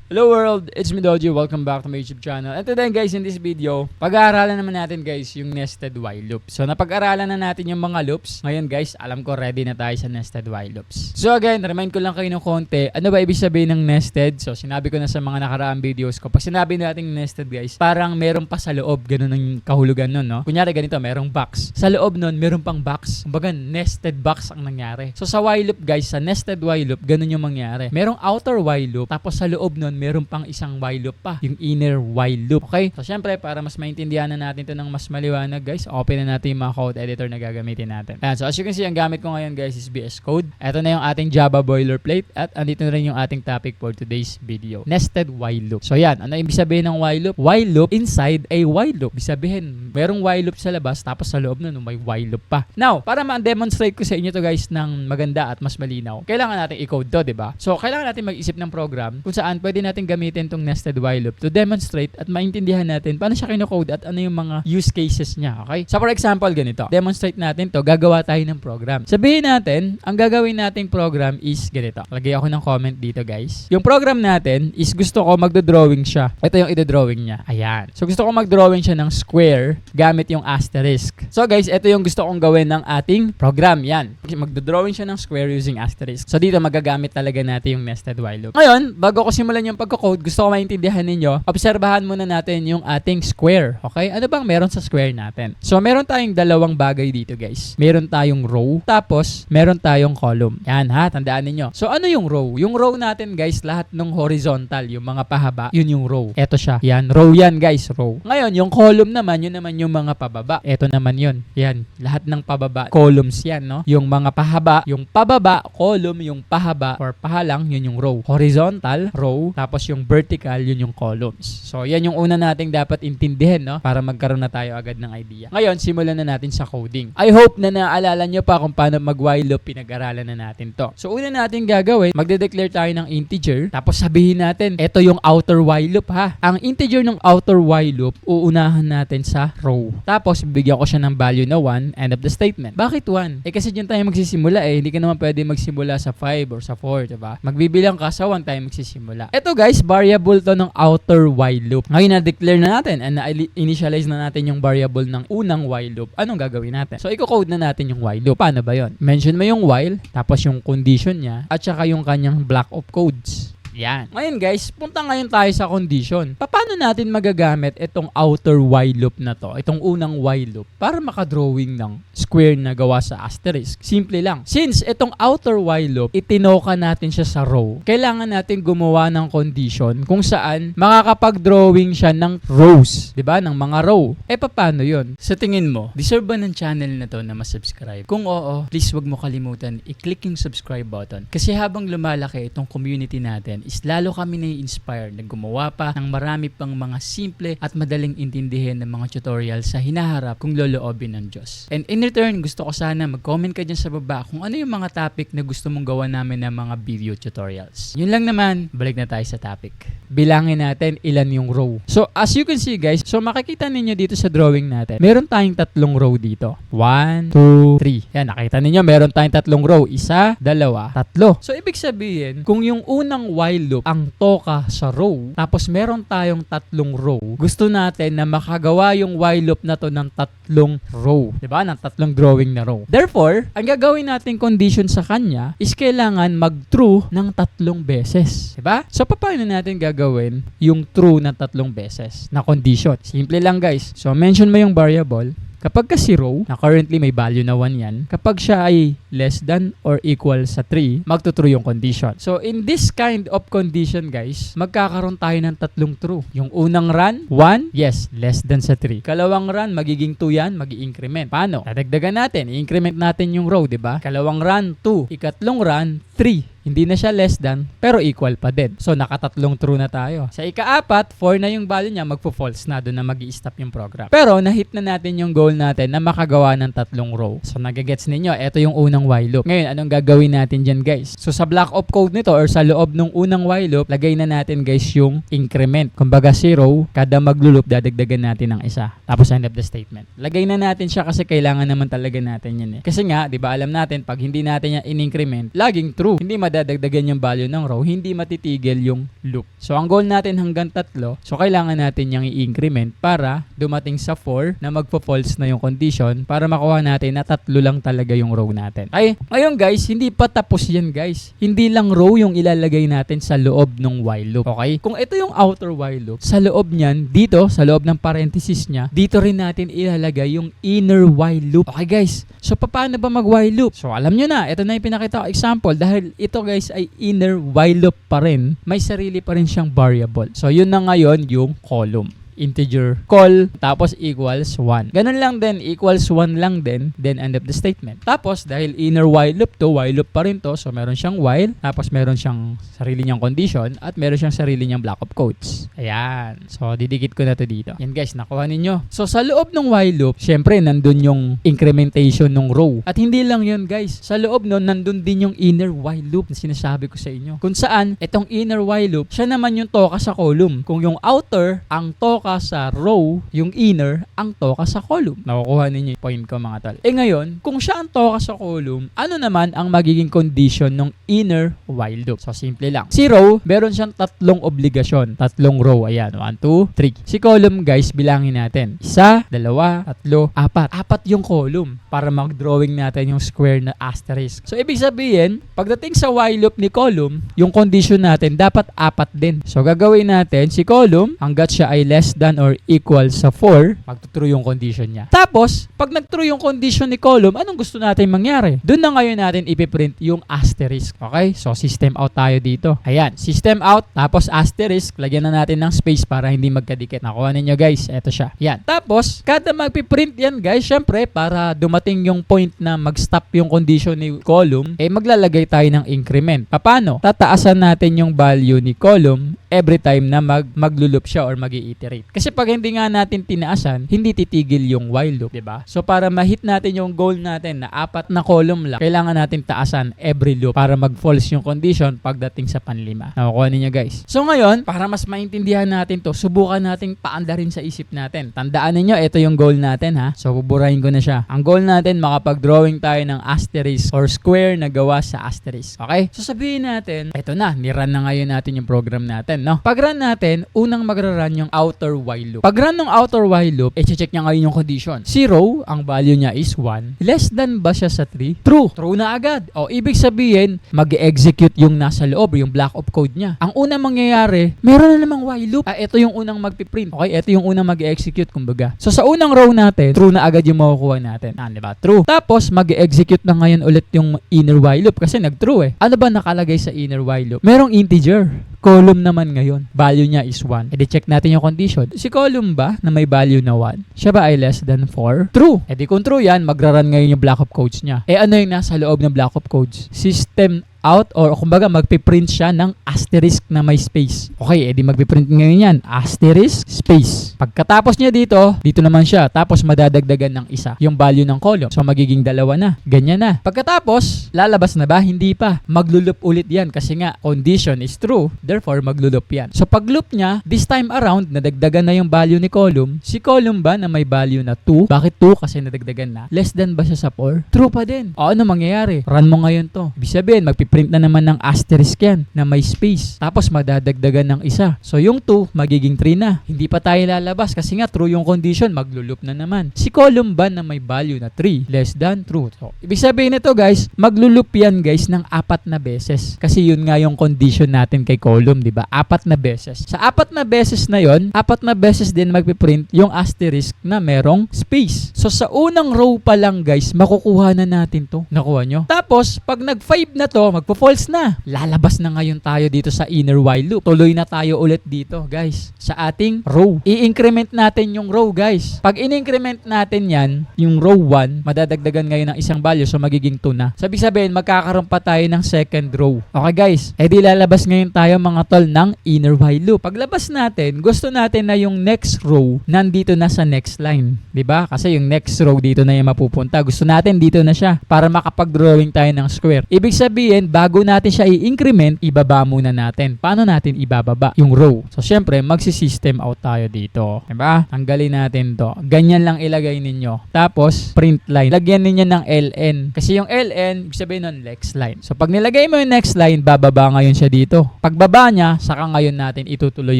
Hello world, it's me Dojo. Welcome back to my YouTube channel. And today guys, in this video, pag-aaralan naman natin guys yung nested while loop. So napag-aralan na natin yung mga loops. Ngayon guys, alam ko ready na tayo sa nested while loops. So again, remind ko lang kayo ng konti, ano ba ibig sabihin ng nested? So sinabi ko na sa mga nakaraang videos ko. Pag sinabi natin nested guys, parang meron pa sa loob, ganun ang kahulugan nun, no? Kunyari ganito, merong box. Sa loob nun, meron pang box. Kumbaga, nested box ang nangyari. So sa while loop guys, sa nested while loop, ganun yung mangyari. Merong outer while loop, tapos sa loob nun, meron pang isang while loop pa, yung inner while loop. Okay? So syempre, para mas maintindihan na natin ito ng mas maliwanag guys, open na natin yung mga code editor na gagamitin natin. Ayan, so as you can see, ang gamit ko ngayon guys is VS Code. Ito na yung ating Java boilerplate at andito na rin yung ating topic for today's video. Nested while loop. So yan, ano ibig sabihin ng while loop? While loop inside a while loop. Ibig sabihin, merong while loop sa labas tapos sa loob nun may while loop pa. Now, para ma-demonstrate ko sa inyo to guys ng maganda at mas malinaw, kailangan natin i-code to, diba? So, kailangan natin mag-isip ng program kung saan pwede natin gamitin tong nested while loop to demonstrate at maintindihan natin paano siya kinocode at ano yung mga use cases niya, okay? So, for example, ganito. Demonstrate natin to, gagawa tayo ng program. Sabihin natin, ang gagawin nating program is ganito. Lagay ako ng comment dito, guys. Yung program natin is gusto ko magdo-drawing siya. Ito yung i-drawing niya. Ayan. So, gusto ko mag-drawing siya ng square gamit yung asterisk. So, guys, ito yung gusto kong gawin ng ating program. Yan. Magdo-drawing siya ng square using asterisk. So, dito magagamit talaga natin yung nested while loop. Ngayon, bago ko simulan yung pagko-code, gusto ko maintindihan ninyo, obserbahan muna natin yung ating square. Okay? Ano bang meron sa square natin? So, meron tayong dalawang bagay dito, guys. Meron tayong row, tapos meron tayong column. Yan ha, tandaan ninyo. So, ano yung row? Yung row natin, guys, lahat ng horizontal, yung mga pahaba, yun yung row. Eto siya. Yan, row yan, guys, row. Ngayon, yung column naman, yun naman yung mga pababa. Eto naman yun. Yan, lahat ng pababa, columns yan, no? Yung mga pahaba, yung pababa, column, yung pahaba, or pahalang, yun yung row. Horizontal, row, tapos yung vertical, yun yung columns. So, yan yung una nating dapat intindihin, no? Para magkaroon na tayo agad ng idea. Ngayon, simulan na natin sa coding. I hope na naalala nyo pa kung paano mag-while loop, pinag-aralan na natin to. So, una natin gagawin, magde-declare tayo ng integer, tapos sabihin natin, eto yung outer while loop, ha? Ang integer ng outer while loop, uunahan natin sa row. Tapos, bibigyan ko siya ng value na 1, end of the statement. Bakit 1? Kasi dyan tayo magsisimula Hindi ka naman pwede magsimula sa 5 or sa 4, diba? Magbibilang ka sa 1 tayo magsisimula. Ito guys, variable to ng outer while loop. Ngayon na-declare na natin and na-initialize na natin yung variable ng unang while loop. Anong gagawin natin? So, i-code na natin yung while loop. Paano ba yon? Mention mo yung while, tapos yung condition niya, at saka yung kanyang block of codes. Yan. Ngayon guys, punta ngayon tayo sa condition. Paano natin magagamit itong outer while loop na to, itong unang while loop, para makadrawing ng square na gawa sa asterisk? Simple lang. Since itong outer while loop, itinoka natin siya sa row, kailangan natin gumawa ng condition kung saan makakapag-drawing siya ng rows. Diba? Ng mga row. Paano yun? Sa tingin mo, deserve ba ng channel na to na masubscribe? Kung oo, please wag mo kalimutan i-click yung subscribe button. Kasi habang lumalaki itong community natin, is lalo kami na-inspire na gumawa pa ng marami pang mga simple at madaling intindihin ng mga tutorial sa hinaharap kung loloobin ng Diyos. And in return, gusto ko sana mag-comment ka dyan sa baba kung ano yung mga topic na gusto mong gawa namin ng mga video tutorials. Yun lang naman, balik na tayo sa topic. Bilangin natin ilan yung row. So, as you can see guys, so makikita ninyo dito sa drawing natin, meron tayong tatlong row dito. 1, 2, 3. Yan, nakita ninyo, meron tayong tatlong row. 1, 2, 3. So, ibig sabihin, kung yung unang while loop ang toka sa row, tapos meron tayong tatlong row, gusto natin na makagawa yung while loop na to ng tatlong row. Diba? Ng tatlong drawing na row. Therefore, ang gagawin natin condition sa kanya is kailangan mag-true ng tatlong beses. Diba? So, paano natin gagawin yung true na tatlong beses na condition? Simple lang guys. So, mention mo yung variable. Kapag kasi row, na currently may value na 1 yan, kapag siya ay less than or equal sa 3, magtutrue yung condition. So, in this kind of condition, guys, magkakaroon tayo ng tatlong true. Yung unang run, 1, yes, less than sa 3. Kalawang run, magiging 2 yan, mag-i-increment. Paano? Dadagdagan natin, i-increment natin yung row, diba? Kalawang run, 2. Ikatlong run, 3. Hindi na siya less than, pero equal pa din. So, nakatatlong true na tayo. Sa ika-4, 4 na yung value niya, magpo-false na. Doon na mag-i-stop yung program. Pero, na-hit na natin yung goal natin na makagawa ng tatlong row. So, nagagets ninyo, ito yung unang while loop. Ngayon, anong gagawin natin dyan, guys? So, sa block of code nito, or sa loob ng unang while loop, lagay na natin, guys, yung increment. Kumbaga, 0, kada maglo-loop, dadagdagan natin ng isa. Tapos, end of the statement. Lagay na natin siya kasi kailangan naman talaga natin yan Kasi nga, di ba, alam natin, pag hindi natin yan in-increment, laging true. Hindi madadagdagan yung value ng row, hindi matitigil yung loop. So ang goal natin hanggang 3, so kailangan natin yung i-increment para dumating sa 4 na magpo-false na yung condition para makuha natin na 3 lang talaga yung row natin. Ay, ngayon guys, hindi pa tapos yan guys. Hindi lang row yung ilalagay natin sa loob ng while loop. Okay? Kung ito yung outer while loop, sa loob niyan, dito, sa loob ng parenthesis niya, dito rin natin ilalagay yung inner while loop. Okay guys? So paano ba mag-while loop? So alam nyo na, ito na yung pinakita ko example. Dahil ito guys ay inner while loop pa rin, may sarili pa rin siyang variable. So yun na ngayon yung column. Integer call, tapos equals 1. Ganun lang din, equals 1 lang din, then end of the statement. Tapos, dahil inner while loop to, while loop pa rin to, so meron siyang while, tapos meron siyang sarili niyang condition, at meron siyang sarili niyang block of quotes. Ayan. So, didikit ko na to dito. Yan guys, nakuha ninyo. So, sa loob ng while loop, syempre, nandun yung incrementation ng row. At hindi lang yun guys, sa loob nun, nandun din yung inner while loop na sinasabi ko sa inyo. Kung saan, itong inner while loop, siya naman yung toka sa column. Kung yung outer, ang toka sa row, yung inner, ang toka sa column. Nakukuha ninyo yung point ko mga tol. Ngayon, kung siya ang toka sa column, ano naman ang magiging condition ng inner while loop? So, simple lang. Si row, meron siyang 3 obligasyon. 3 row. Ayan, 1, 2, 3. Si column, guys, bilangin natin. 1, 2, 3, 4. 4 yung column para mag-drawing natin yung square na asterisk. So, ibig sabihin, pagdating sa while loop ni column, yung condition natin dapat 4 din. So, gagawin natin si column, hanggat siya ay less than or equal sa 4, magtutrue yung condition niya. Tapos, pag nag-true yung condition ni column, anong gusto natin mangyari? Doon na ngayon natin ipiprint yung asterisk. Okay? So, system out tayo dito. Ayan, system out, tapos asterisk, lagyan na natin ng space para hindi magkadikit. Nakuha ninyo guys, eto siya. Yan. Tapos, kada magpiprint yan guys, syempre, para dumating yung point na mag-stop yung condition ni column, maglalagay tayo ng increment. Paano? Tataasan natin yung value ni column every time na magluloop siya or mag-iterate. Kasi pag hindi nga natin tinaasan, hindi titigil yung while loop, diba? So para ma-hit natin yung goal natin na 4 na column lang, kailangan natin taasan every loop para mag-false yung condition pagdating sa panlima. Nakukuha ninyo guys. So ngayon, para mas maintindihan natin to, subukan nating paandarin sa isip natin. Tandaan ninyo, ito yung goal natin ha. So buburahin ko na siya. Ang goal natin, makapag-drawing tayo ng asterisk or square na gawa sa asterisk. Okay? So sabihin natin, ito na, nirun na ngayon natin yung program natin, no? Pag run natin, unang magra-run yung outer while loop. Pag run ng outer while loop, check niya ngayon yung condition. 0, ang value niya is 1. Less than ba siya sa 3? True. True na agad. O, ibig sabihin, mag-execute yung nasa loob, yung block of code niya. Ang unang mangyayari, meron na namang while loop. Ito yung unang magpiprint. Okay, ito yung unang mag-execute, kumbaga. So, sa unang row natin, true na agad yung makukuha natin. Diba? True. Tapos, mag-execute na ngayon ulit yung inner while loop kasi nag-true eh. Ano ba nakalagay sa inner while loop? Merong integer. Column naman ngayon. Value niya is 1. Check natin yung condition. Si column ba na may value na 1? Siya ba ay less than 4? True. Kung true yan, magra-run ngayon yung block of codes niya. Ano yung nasa loob ng block of codes? System out or kumbaga magpiprint siya ng asterisk na may space. Okay, magpiprint ngayon yan. Asterisk, space. Pagkatapos niya dito naman siya. Tapos madadagdagan ng isa yung value ng column. So magiging 2 na. Ganyan na. Pagkatapos, lalabas na ba? Hindi pa. Maglulup ulit yan kasi nga condition is true. Therefore, maglulup yan. So pag loop niya, this time around, nadagdagan na yung value ni column. Si column ba na may value na 2? Bakit 2? Kasi nadagdagan na. Less than ba siya sa 4? True pa din. O ano mangyayari? Run mo ngayon to. Ibig sabihin, magpiprint na naman ng asterisk yan na may space. Tapos madadagdagan ng isa. So yung 2, magiging 3 na. Hindi pa tayo lalabas kasi nga true yung condition, maglulup na naman. Si column ba na may value na 3? Less than true. So, ibig sabihin nito guys, maglulup yan guys ng 4 na beses. Kasi yun nga yung condition natin kay column, di ba? 4 na beses. Sa 4 na beses na yon, 4 na beses din magpiprint yung asterisk na merong space. So sa unang row pa lang guys, makukuha na natin to. Nakuha nyo? Tapos, pag nag-5 na to, magpo-false na. Lalabas na ngayon tayo dito sa inner while loop. Tuloy na tayo ulit dito guys, sa ating row. I-increment natin yung row guys. Pag in-increment natin yan, yung row 1, madadagdagan ngayon ng isang value, so magiging 2 na. Sabi sabihin, magkakaroon pa tayo ng second row. Okay guys, di lalabas ngayon tayo mga tol ng inner while loop. Paglabas natin, gusto natin na yung next row nandito na sa next line. Diba? Kasi yung next row dito na yung mapupunta. Gusto natin dito na siya para makapag-drawing tayo ng square. Ibig sabihin, ngayon, bago natin siya i-increment, ibaba muna natin. Paano natin ibababa? Yung row. So, syempre, magsi-system out tayo dito. Diba? Tanggalin natin to. Ganyan lang ilagay ninyo. Tapos, print line. Lagyan ninyo ng LN. Kasi yung LN, ibig sabihin nun, next line. So, pag nilagay mo yung next line, bababa ngayon siya dito. Pagbaba niya, saka ngayon natin itutuloy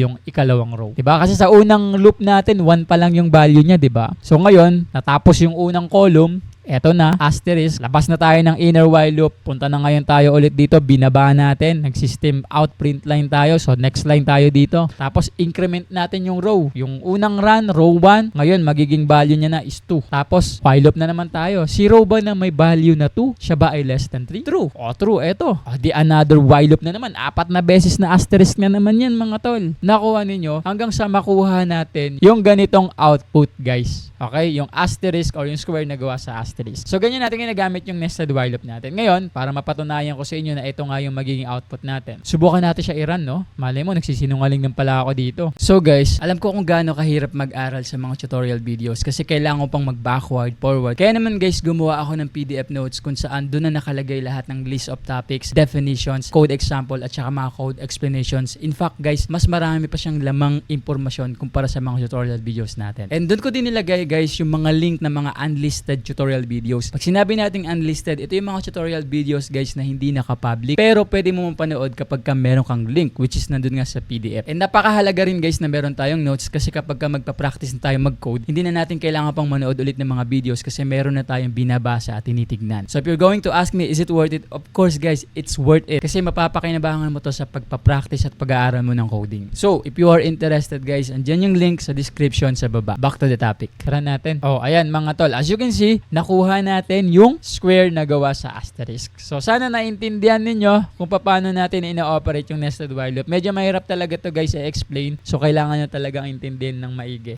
yung ikalawang row. Diba? Kasi sa unang loop natin, 1 pa lang yung value niya, diba? So, ngayon, natapos yung unang column, eto na, asterisk, labas na tayo ng inner while loop, punta na ngayon tayo ulit dito, binaba natin, nag-system out print line tayo, so next line tayo dito, tapos increment natin yung row, yung unang run, row 1, ngayon magiging value niya na is 2, tapos while loop na naman tayo, si row ba na may value na 2, siya ba ay less than 3? True, true, eto, di another while loop na naman, 4 na beses na asterisk na naman yan mga tol, nakuha ninyo, hanggang sa makuha natin yung ganitong output guys, okay, yung asterisk or yung square na gawa sa asterisk. So, ganyan natin ginagamit yung nested while loop natin. Ngayon, para mapatunayan ko sa inyo na ito nga yung magiging output natin. Subukan natin siya i-run, no? Malay mo, nagsisinungaling ng pala ako dito. So, guys, alam ko kung gaano kahirap mag-aral sa mga tutorial videos kasi kailangan ko pang mag-backward, forward. Kaya naman, guys, gumawa ako ng PDF notes kung saan doon na nakalagay lahat ng list of topics, definitions, code example, at saka mga code explanations. In fact, guys, mas marami pa siyang lamang impormasyon kumpara sa mga tutorial videos natin. And doon ko din nilagay, guys, yung mga link na mga unlisted tutorial videos. Pag sinabi nating unlisted, ito yung mga tutorial videos guys na hindi naka-public pero pwede mo mapanood kapag ka meron kang link which is nandun nga sa PDF. And napakahalaga rin guys na meron tayong notes kasi kapag ka magpa-practice na tayo mag-code, hindi na natin kailangan pang manood ulit ng mga videos kasi meron na tayong binabasa at tinitignan. So if you're going to ask me, is it worth it? Of course guys, it's worth it kasi mapapakinabangan mo to sa pagpa-practice at pag-aaral mo ng coding. So if you are interested guys, andyan yung link sa description sa baba. Back to the topic. Tara natin. Oh, ayan mga tol. As you can see, nakuha natin yung square na gawa sa asterisk. So, sana naintindihan ninyo kung paano natin ina-operate yung nested while loop. Medyo mahirap talaga to guys i-explain. So, kailangan nyo talagang intindihan ng maigi.